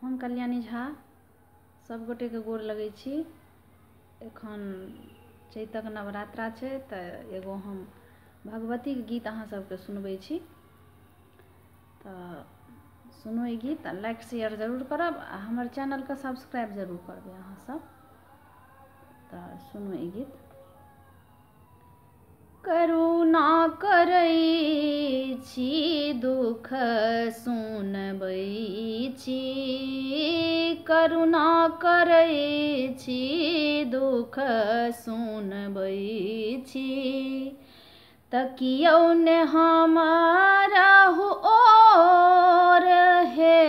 हम कल्याणी झा सब गोटे के गोर लगै छी। एखन चैतक नवरात्रा छै त एगो हम भगवती के गीत अहाँ सबके सुनबै छी। त सुनो ई गीत, लाइक शेयर जरूर करब आ हमर चैनल के सब्सक्राइब जरूर करबै अहाँ सब। त सुनो ई गीत। करुणा करै छी दुख सुनबै छी, करुणा करै छी दुख सुनबै छी, तकियौ ने हमरा ओर हे,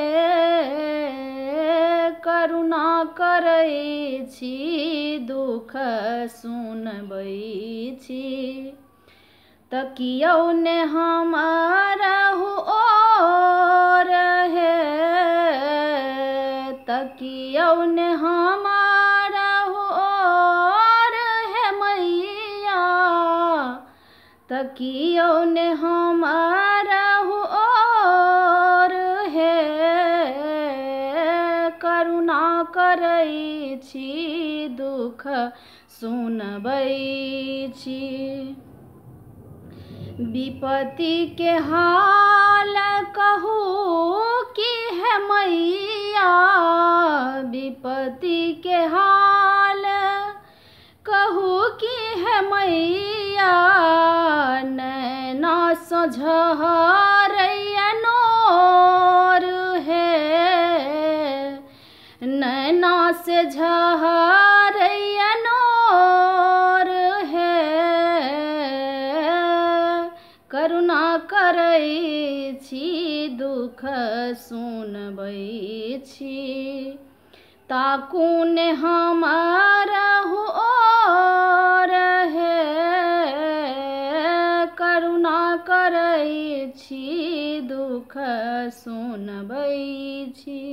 करुणा करै छी दुख सुनबै छी, तकियौ ने हमरा ओर हे, तकियौ ने हमरा ओर हे मैया, तकियौ ने हमरा ओर हे, करुणा करै छी दुख सुनबै छी। विपत्ति के हाल कहू कि है मैया, विपत्ति के हाल कहू कि है मैया, नैना सँ झरैया नोर हे, नैना से झरैया नोर हे, करुणा करै छी दुख सुनबै छी, ताकू ने हमरा ओर हे, करुणा करै छी दुख सुनबै छी।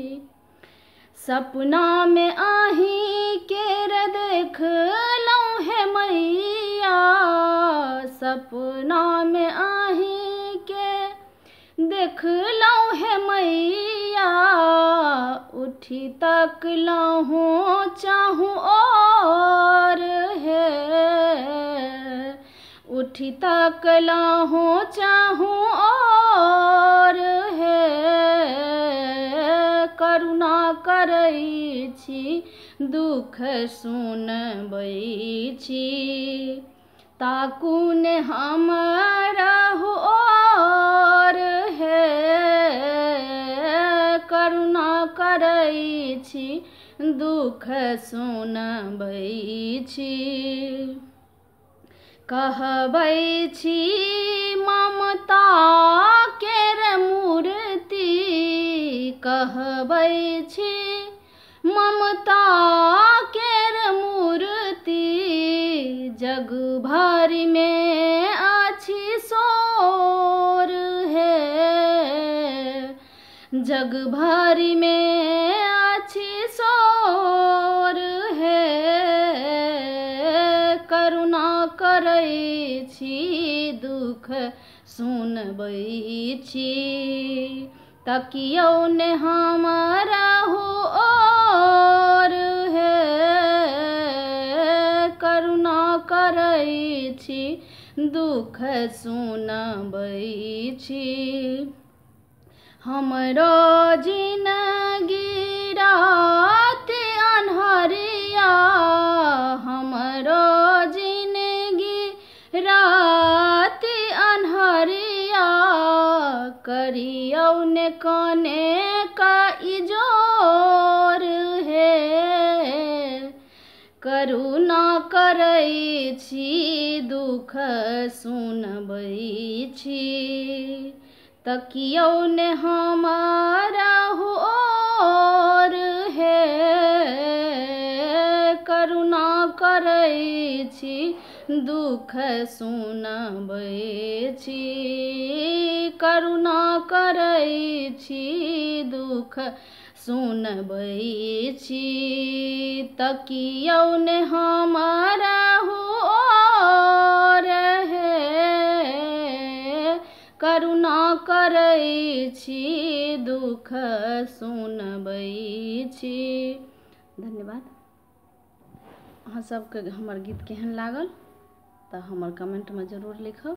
सपना में आही केर देखलहुँ हे मैया, सपना में आही के देखलहुँ हे मैया, उठी तकलहुँ चाहूँ और हे, उठी तकलहुँ चाहूँ और हे, करुणा करै छी दुख सुनबै छी, ताकू ने हमरा ओर हे, करुणा करै छी दुख सुनबै छी। कहबै छी ममता केर मूर्ति, कहबै छी ममता केर मूर्ति, जग भरि में अछि शोर हे, जग भरि में अछि शोर हे, करुणा करै छी दुख सुनबै छी, तकियौ ने हमरा ओर हे, करुणा करै छी दुख सुनबै छी। हमरो जिनगी रात अन्हरिया, हमरो जिनगी रात अन्हरिया, करियौ ने कने का इजोर हे, करुणा करै छी दुख सुनबै छी, तकियौ ने हमरा ओर हे, करुणा करै छी दुख सुनबै छी, करुणा करै छी दुख सुनबै छी, तकियौ ने हमरा ओर हे, करुणा करै छी दुख सुनबै छी। धन्यवाद। अहाँ सबके हमर गीत केहन लागल तऽ हमर कमेंटमे जरूर लिखब।